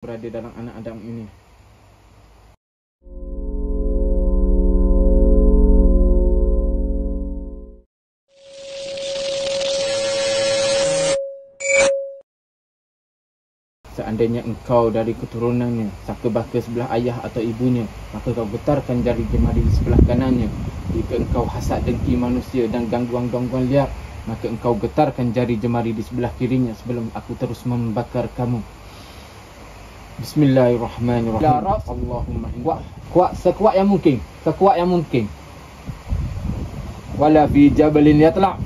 berada dalam anak Adam ini. Seandainya engkau dari keturunannya, saka baka sebelah ayah atau ibunya, maka kau getarkan jari jemari di sebelah kanannya. Jika engkau hasad dengki manusia dan gangguan-gangguan liar, maka engkau getarkan jari jemari di sebelah kirinya sebelum aku terus membakar kamu. Bismillahirrahmanirrahim. Ya Rabb, Allahumma kuat sekuat yang mungkin, sekuat yang mungkin. Wala fi jabalin yatla'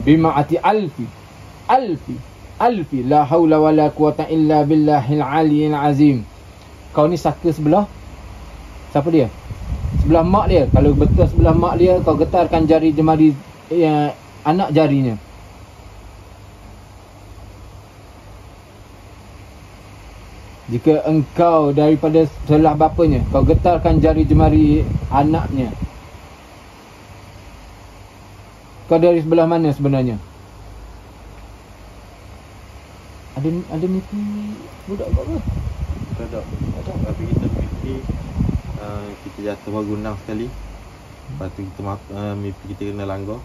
bima'ati alfi la haula wala quwata illa billahil aliyyil azim. Kau ni saka sebelah siapa dia? Sebelah mak dia. Kalau betul sebelah mak dia, kau getarkan jari jemari anak jarinya. Jika engkau daripada sebelah bapanya, kau getarkan jari jemari anaknya. Kau dari sebelah mana sebenarnya? Ada mimpi budak ke apa? Tak ada. Tapi kita fikir kita jatuh bergunang sekali. Lepas tu kita mimpi kita kena langgar.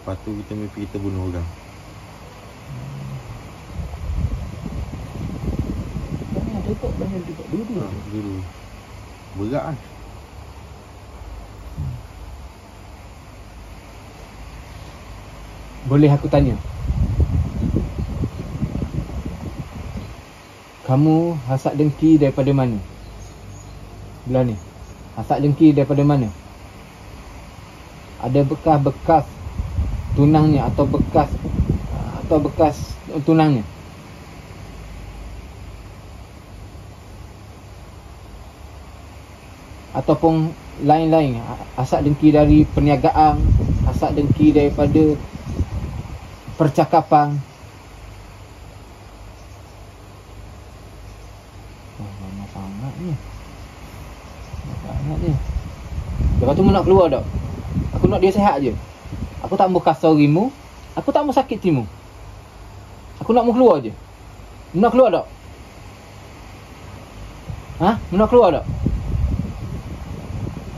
Lepas tu kita mimpi kita bunuh orang. Ada kok banyak juga dulu. Berat kan? Boleh aku tanya? Kamu hasad dengki daripada mana? Belah ni. Hasad dengki daripada mana? Ada bekas-bekas tunangnya atau bekas tunangnya? Ataupun lain-lain, hasad dengki dari perniagaan, hasad dengki daripada percakapan. Sangatnya. Lepas tu nak keluar tak? Aku nak dia sihat je. Aku tak mau kasar rimu, aku tak mau sakit timu. Aku nak mau keluar je. Nak keluar tak? Nak keluar tak?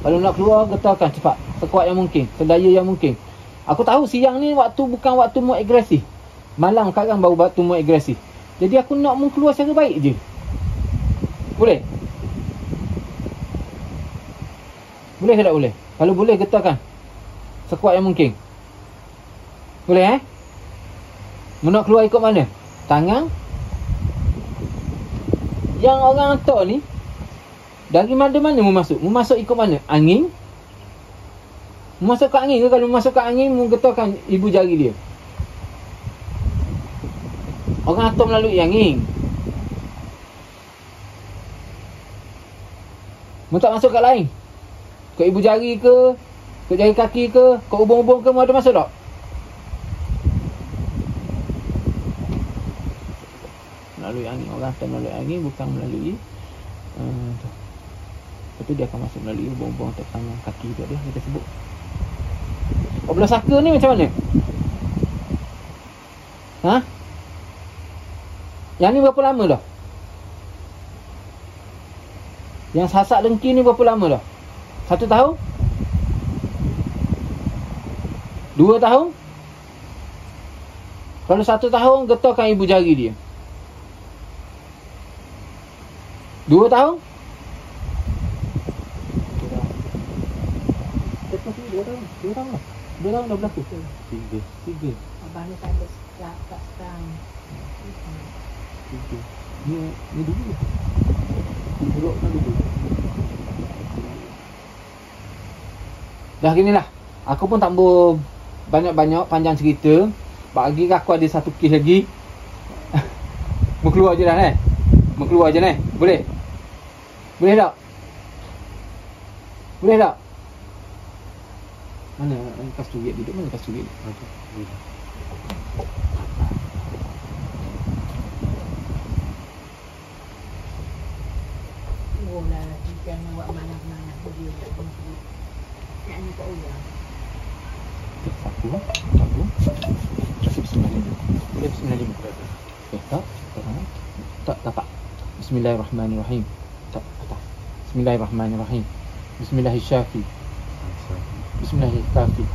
Kalau nak keluar, getarkan cepat, sekuat yang mungkin, sedaya yang mungkin. Aku tahu siang ni bukan waktu mu agresif. Malam sekarang baru waktu mu agresif. Jadi aku nak mu keluar secara baik je. Boleh? Boleh ke tak boleh? Kalau boleh, getarkan sekuat yang mungkin. Boleh Nak keluar ikut mana? Tangan. Yang orang hantar ni, dari mana mu masuk? Mu masuk ikut mana? Angin? Mu masuk ke angin ke? Kalau masuk ke angin, mu getarkan ibu jari dia. Orang hantar melalui angin. Mu tak masuk kat lain? Ke ibu jari ke? Ke jari kaki ke? Ke ubung-ubung ke? Mu ada masuk tak? Melalui angin. Orang hantar melalui angin, bukan melalui lepas tu dia akan masuk melalui ubung-ubung atau tangan kaki tu dia, kita sebut. Belah saka ni macam mana? Yang ni berapa lama dah? Yang hasad dengki ni berapa lama dah? 1 tahun? 2 tahun? Kalau 1 tahun, getarkan ibu jari dia. 2 tahun? 2 tahun lah. 2 tahun dah berlaku. 3. Abang ni tak ada kat sekarang. 3. Ni dulu. Buruk kan dulu. Dah ginilah. Aku pun tak mau banyak-banyak panjang cerita. Bagi aku ada satu kes lagi. Mau keluar je dah Mau keluar je Boleh? Boleh tak? Boleh tak? Mana kasturi duduk? Mana kasturi? Oh lah, ikan awak mana-mana dia tak berhenti. Nak ni kat orang. Satu. Kasih bismillah. Boleh bismillah. Tak? Tak tapak. Bismillahirrahmanirrahim. Tak, atas. Bismillahirrahmanirrahim. Bismillahirrahmanirrahim. Bismillahirrahmanirrahim.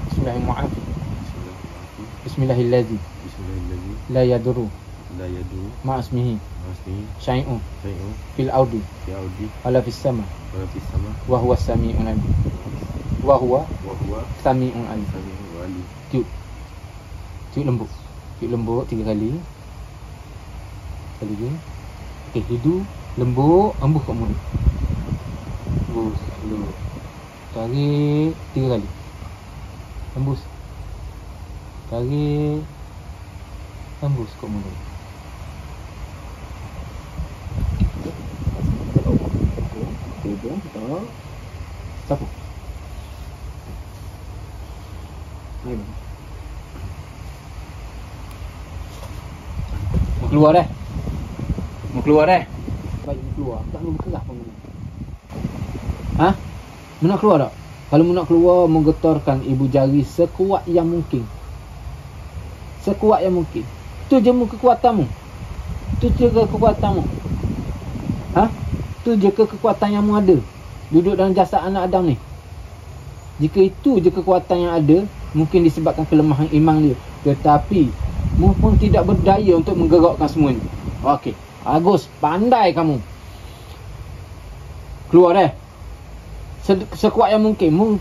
Bismillahirrahmanirrahim. Bismillahirrahmanirrahim. La yadurru ma'asmihi syai'un fil ardi wala fis sama wa huwa sami'un alim. Wa huwa sami'un alim. Tiup lembut. Tiup lembut 3 kali. Kali ni. Okey, hidu lembut, embus kat mulut. Embus dulu. Tarik 3 kali. Embus. Tarik. Embus kat mulut. Kita sapu. Ayo. Mau keluar dah. Mau keluar dah. Baik keluar. Tak nak berkerah pun. Ha? Mau nak keluar tak? Kalau mau nak keluar, menggetarkan ibu jari sekuat yang mungkin. Sekuat yang mungkin. Tu je kekuatanmu. Tu je kekuatanmu. Ha? Tu je kekuatan yang mu ada. Duduk dalam jasad anak Adam ni. Jika itu je kekuatan yang ada, mungkin disebabkan kelemahan iman dia. Tetapi mu pun tidak berdaya untuk menggerakkan semua ni. Okey. Agus, pandai kamu. Keluar dah. Sekuat yang mungkin. Mu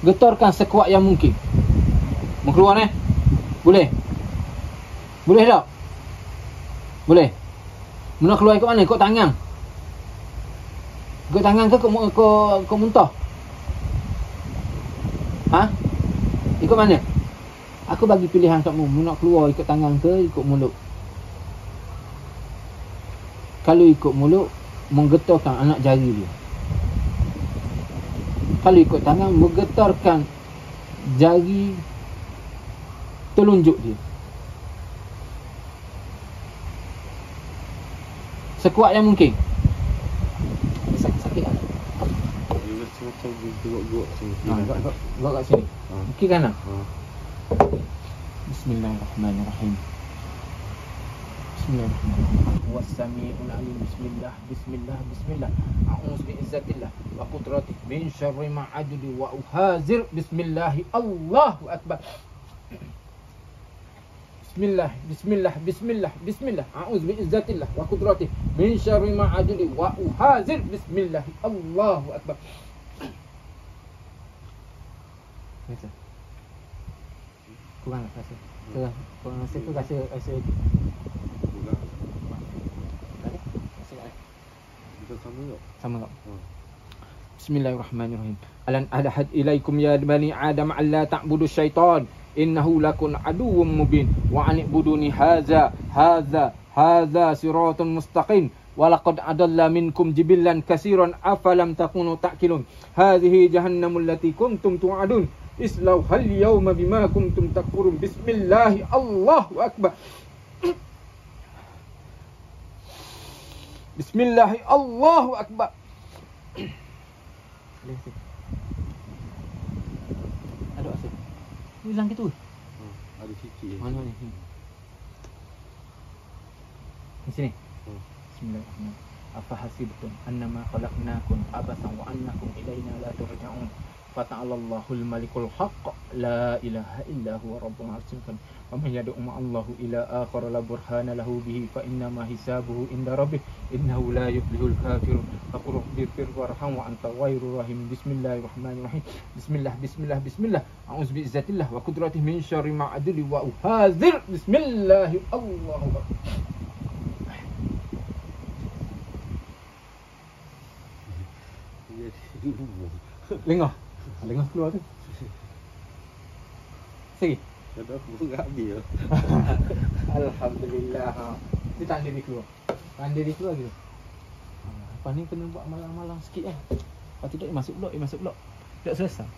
getarkan sekuat yang mungkin. Mu keluar dah. Boleh? Boleh tak? Boleh? Mu nak keluar ikut mana? Ikut tangan? Ikut tangan ke ikut muntah? Ha? Ikut mana? Aku bagi pilihan kat mu. Mu nak keluar ikut tangan ke ikut mulut? Kalau ikut mulut, menggetarkan anak jari dia. Kalau ikut tangan, menggetarkan jari telunjuk dia. Sekuat yang mungkin. Sakit kan? Dia macam gerok-gerok sini. Gerok kat sini. Okey kan? Bismillahirrahmanirrahim. Bismillahirrahmanirrahim. Wassami'ul alim. Bismillah. Bismillah. Bismillah. A'udzu bi'izzatillah wa qudratihi min syarri ma ajidu wa uhazir. Bismillah. Allahu akbar. Bismillah. Bismillah. Bismillah. Bismillah. A'udzu bi'izzatillah wa qudratihi min syarri ma ajidu wa uhazir. Bismillah. Allahu akbar. Biasa. Kurang rasa. Kurang rasa tu rasa sama tak? Bismillahirrahmanirrahim. Alan ahad ilaikum ya bani Adam alla ta'budu syaitan innahu lakum aduwwum mubin wa an ibuduni hadza siratun mustaqim wa laqad adalla minkum jibillan kaseeran afalam takunu ta'qilun hadhihi jahannamul lati kuntum tu'adun islau hal yawma bima kuntum takfurun. Bismillah. Allahu akbar. Bismillah. Allahu akbar. Ada asal. Hilang gitu. Ada sikit. Mana ni? Di sini. Bismillahirrahmanirrahim. Afa hasibtum annama khalaqnakum abathan wa annakum ilaina la turja'un. Fata'allahul malikul haqq la ilaha illa huwa rabbul arsyil karim. Wa man yad'u ma'allahu ila akhar la burhana lahu bihi fa inna ma hisabuhu inda rabbih innahu la yuflihul kafirun. Faqur bighfir warham wa anta ghairur rahim. Bismillahirrahmanirrahim. Bismillah. Bismillah. Bismillah. A'udzu bi'izzatillah wa qudratihi min syarri ma adli wa uhazir. Bismillah. Allahu akbar. Lengah. Lengah keluar tu. Sikit. Ada aku enggak habis. Alhamdulillah. Dia tak ada dia keluar. Pandai dia keluar gitu. Apa ni kena buat malang-malang sikit kan. Lepas tu dia masuk blok, Tak selesai.